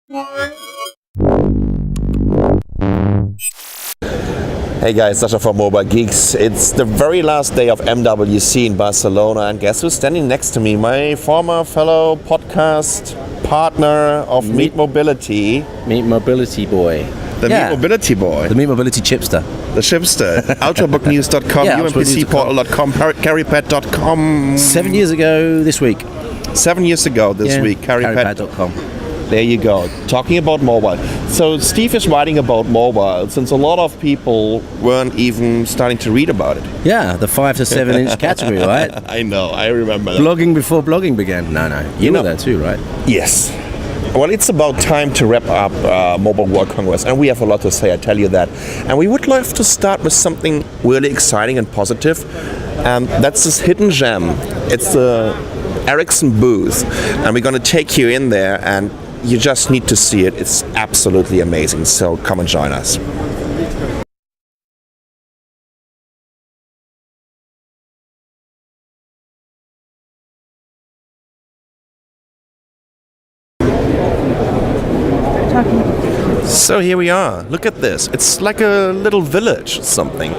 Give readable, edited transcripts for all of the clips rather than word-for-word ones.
Hey guys, Sascha from Mobile Geeks. It's the very last day of MWC in Barcelona, and guess who's standing next to me? My former fellow podcast partner of Meet Mobility. Meet Mobility Boy. The Meet Mobility Boy. The Meet Mobility Chipster. The Chipster. Ultrabooknews.com, umpc.portal.com, carrypad.com. 7 years ago this week. 7 years ago this week, carrypad.com. There you go, talking about mobile. So Steve is writing about mobile since a lot of people weren't even starting to read about it. Yeah, the 5 to 7 inch category, right? I know, I remember that. Blogging before blogging began. No, you were there too, right? Yes. Well, it's about time to wrap up Mobile World Congress, and we have a lot to say, I tell you that. And we would love to start with something really exciting and positive, and that's this hidden gem. It's the Ericsson booth, and we're going to take you in there, and you just need to see it. It's absolutely amazing. So come and join us. So here we are. Look at this. It's like a little village or something.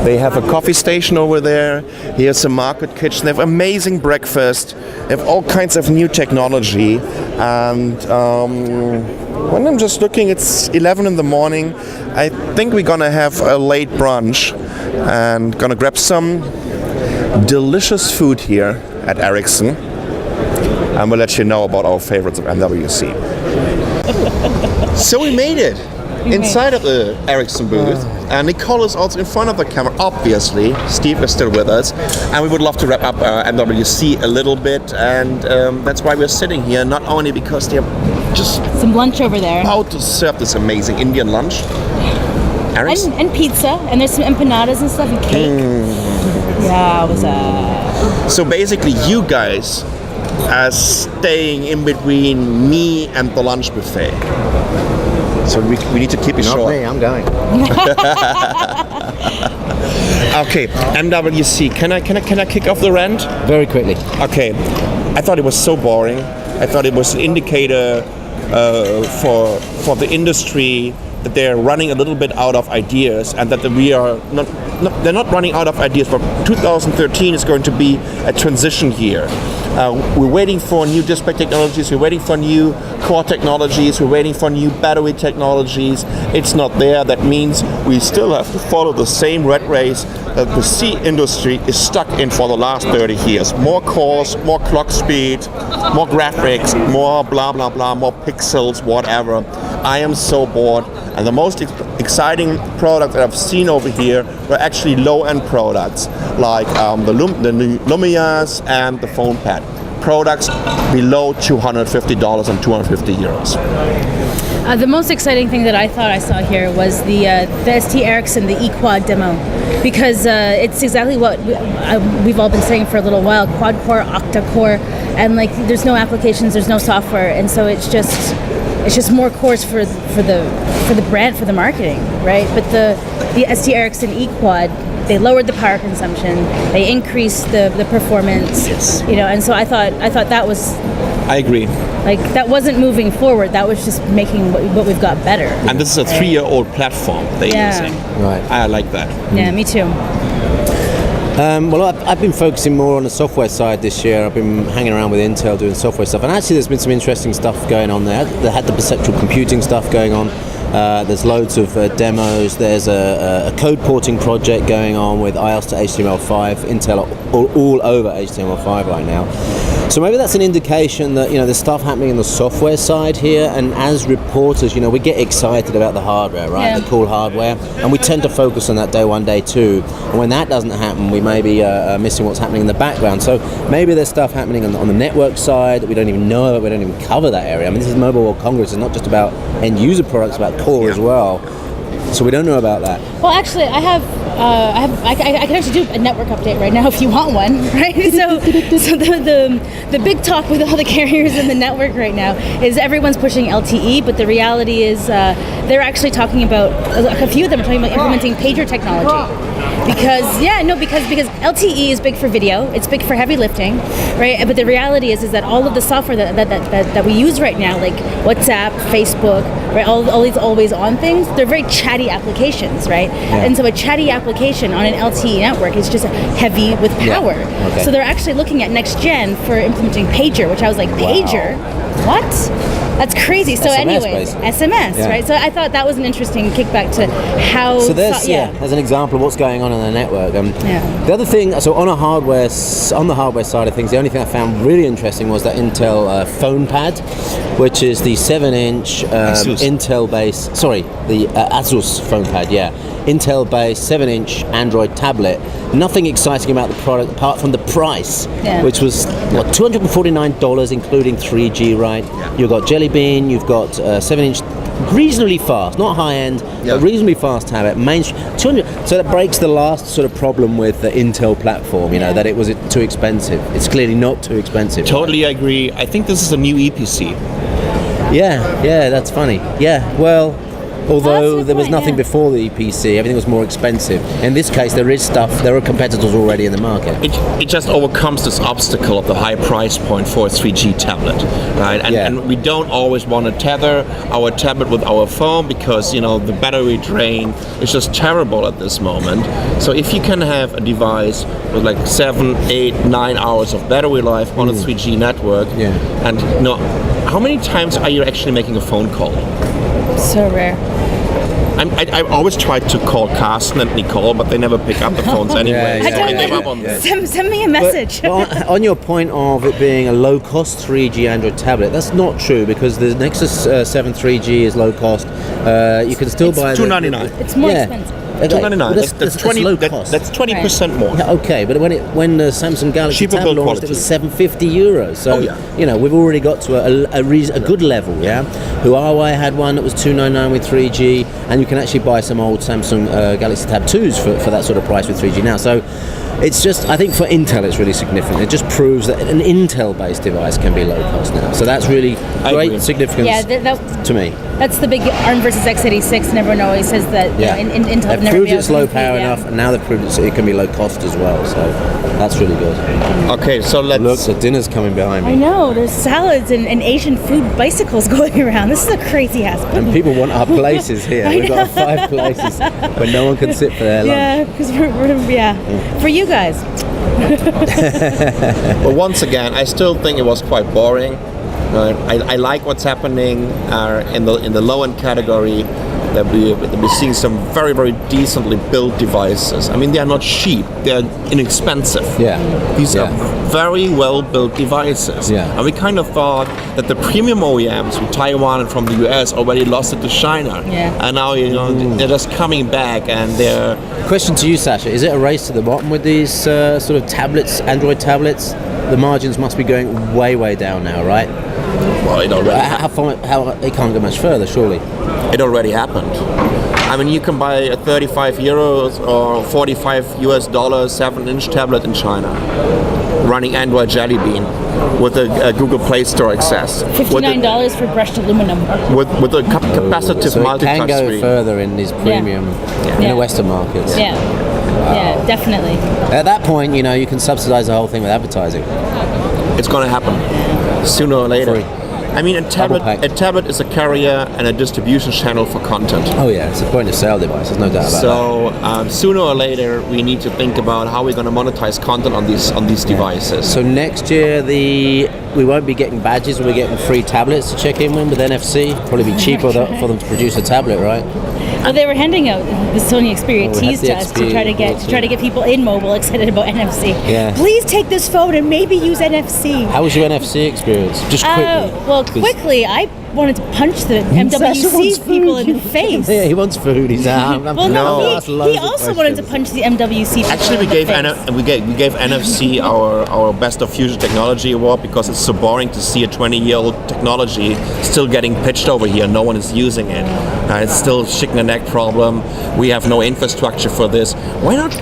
They have a coffee station over there. Here's a market kitchen. They have amazing breakfast. They have all kinds of new technology. And when I'm just looking, it's 11 in the morning. I think we're gonna have a late brunch and gonna grab some delicious food here at Ericsson. And we'll let you know about our favorites of MWC. So we made it inside of the Ericsson booth, and Nicole is also in front of the camera, obviously. Steve is still with us, and we would love to wrap up MWC a little bit, and that's why we're sitting here, not only because they're just some lunch over there about to serve this amazing Indian lunch. And pizza, and there's some empanadas and stuff, and cake. Yeah, it was So basically you guys are staying in between me and the lunch buffet. So we need to keep it short. Not me, I'm going. Okay, MWC. Can I kick off the rant? Very quickly. Okay, I thought it was so boring. I thought it was an indicator for the industry that they're running a little bit out of ideas, and that they're not running out of ideas. But 2013 is going to be a transition year. We're waiting for new display technologies, we're waiting for new core technologies, we're waiting for new battery technologies. It's not there. That means we still have to follow the same rat race that the C industry is stuck in for the last 30 years. More cores, more clock speed, more graphics, more blah blah blah, more pixels, whatever. I am so bored. And the most exciting product that I've seen over here were actually low-end products, like the Lumias and the phone pad. Products below $250 and €250. the most exciting thing that I thought I saw here was the ST Ericsson, the eQuad demo, because it's exactly what we've all been saying for a little while: quad-core, octa-core, and like there's no applications, there's no software, and so it's just more cores for the brand, for the marketing, right? But the ST Ericsson eQuad, they lowered the power consumption, they increased the performance, yes. And so I thought that was. I agree. Like that wasn't moving forward. That was just making what we've got better. And this is a 3-year-old platform they're using. Right. I like that. Yeah, me too. Well, I've been focusing more on the software side this year. I've been hanging around with Intel doing software stuff, and actually there's been some interesting stuff going on there. They had the perceptual computing stuff going on. There's loads of demos. There's a code porting project going on with IOS to HTML5. Intel all over HTML5 right now. So maybe that's an indication that there's stuff happening in the software side here, and as reporters, we get excited about the hardware, right? Yeah. The cool hardware, and we tend to focus on that day one, day two. And when that doesn't happen, we may be missing what's happening in the background. So maybe there's stuff happening on the network side that we don't even know about. We don't even cover that area. I mean, this is Mobile World Congress. It's not just about end user products, it's about core as well. So we don't know about that. Well, actually, I can actually do a network update right now if you want one, right? So the big talk with all the carriers in the network right now is everyone's pushing LTE, but the reality is they're actually talking about, a few of them are talking about implementing pager technology. Because LTE is big for video, it's big for heavy lifting, right? But the reality is that all of the software that we use right now, like WhatsApp, Facebook, right, all these always on things, they're very chatty applications, right? Yeah. And so a chatty application on an LTE network is just heavy with power. Yeah. Okay. So they're actually looking at next gen for implementing pager, which I was like, pager? What? That's crazy. So SMS, anyway, basically. SMS, Yeah. right? So I thought that was an interesting kickback to how. So there's an example of what's going on in the network. Yeah. The other thing, so on the hardware side of things, the only thing I found really interesting was that Intel phone pad, which is the 7-inch Intel-based, the Asus phone pad, Intel-based 7-inch Android tablet. Nothing exciting about the product apart from the price, which was $249, including 3G, right? Yeah. You've got Jelly Bean, you've got 7-inch, reasonably fast, not high end, but reasonably fast tablet. 200. So that breaks the last sort of problem with the Intel platform. You know that it was too expensive. It's clearly not too expensive. Totally agree. I think this is a new EPC. Yeah, that's funny. Yeah, well. Although there was nothing yeah. before the EPC, everything was more expensive. In this case, there are competitors already in the market. It just overcomes this obstacle of the high price point for a 3G tablet, right? And we don't always want to tether our tablet with our phone because, the battery drain is just terrible at this moment. So if you can have a device with like 7, 8, 9 hours of battery life on a 3G network, and how many times are you actually making a phone call? So rare. I always tried to call Carsten and Nicole, but they never pick up the phones anyway. I don't gave up on that. Send me a message. But on your point of it being a low-cost 3G Android tablet, that's not true because the Nexus 7 3G is low-cost. You can still buy $299. It's more expensive. $299. That's 20. Low cost. That's 20% more. Yeah, okay, but when the Samsung Galaxy Cheaper Tab build launched, it was quality. €750. So we've already got to a good level. Yeah, Huawei had one that was $299 with 3G, and you can actually buy some old Samsung Galaxy Tab 2s for that sort of price with 3G now. So it's just, I think for Intel it's really significant. It just proves that an Intel-based device can be low cost now. So that's really great significance to me. That's the big ARM versus x86, and everyone always says that Intel They've proved it's low power enough, and now they've proved it can be low cost as well. So that's really good. Okay, so let's look. The dinner's coming behind me. I know. There's salads and Asian food bicycles going around. This is a crazy ass. And people want our places here. We've got 5 places where no one can sit for their lunch. Yeah, because we're for you guys. But once again, I still think it was quite boring. I like what's happening in the low-end category. That we're seeing some very, very decently built devices. I mean, they are not cheap; they are inexpensive. These are very well-built devices. And we kind of thought that the premium OEMs from Taiwan and from the US already lost it to China. And now they're just coming back, and they're. Question to you, Sascha: is it a race to the bottom with these sort of tablets, Android tablets? The margins must be going way, way down now, right? Well, it already. How it can't go much further, surely. It already happened. I mean, you can buy a 35 euros or $45 7-inch tablet in China, running Android Jelly Bean, with a Google Play Store access. $59 for brushed aluminum. With a capacitive so multi-touch it can go screen. further in these premium in the Western markets. Yeah, definitely. At that point, you can subsidize the whole thing with advertising. It's going to happen sooner or later. Free. I mean, a tablet is a carrier and a distribution channel for content. Oh yeah, it's a point-of-sale device. There's no doubt about that. So sooner or later, we need to think about how we're going to monetize content on these devices. So next year, we won't be getting badges. We'll be getting free tablets to check in with NFC. Probably be cheaper for them to produce a tablet, right? Well, they were handing out the Sony Xperia Ts to us to try to get people in mobile excited about NFC. Please take this phone and maybe use NFC. How was your NFC experience? Just quickly. Quickly, I wanted to punch the MWC people in the face. Yeah, he wants food. He's out. He also wanted to punch the MWC people Actually, we gave NFC our Best of Fusion Technology Award because it's so boring to see a 20-year-old technology still getting pitched over here. No one is using it. It's still chicken and egg problem. We have no infrastructure for this. Why not?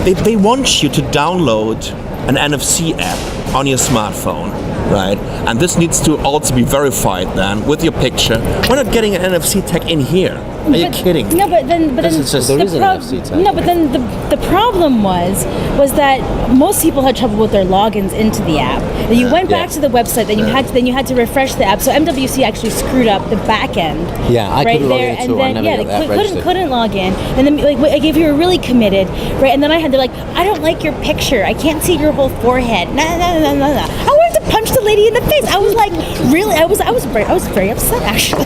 They want you to download an NFC app on your smartphone, right? And this needs to also be verified then with your picture. Why not getting an NFC tag in here? Are you kidding? No, but then This is just- the there is an NFC tag. No, but then the problem was that most people had trouble with their logins into the app. Then you went back to the website, then you had to refresh the app. So MWC actually screwed up the back end. Yeah, I couldn't log in at all. I never got that registered. couldn't log in. And then like if you were really committed, right? And then they're like, I don't like your picture. I can't see your whole forehead. No. I wanted to punch the lady in the face. I was like, really? I was very upset actually.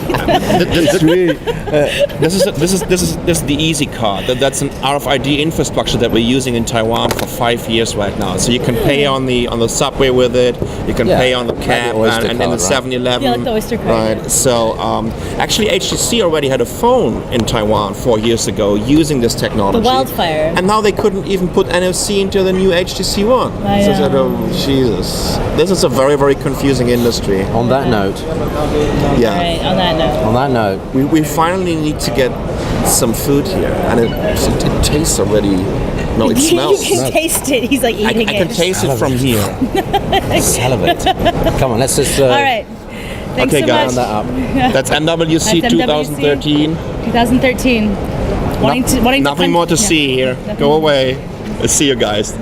This is the easy card. That's an RFID infrastructure that we're using in Taiwan for 5 years right now. So you can pay on the subway with it. You can pay on the cab and in the 7-Eleven. Yeah, like the Oyster card. Right. So actually, HTC already had a phone in Taiwan 4 years ago using this technology. The Wildfire. And now they couldn't even put NFC into the new HTC One. I know. So Jesus, this is a very, very confusing industry. On that note, Yeah. Right, on that note. We finally need to get some food here, and it tastes already. No, it smells. You can taste it. He's like eating I can taste it from here. salivate. Come on, let's just. All right. Thanks Okay, so guys. much. That up. That's MWC That's 2013. 2013. Wanting to Nothing punch- more to yeah. see here. Go away. Let's see you guys.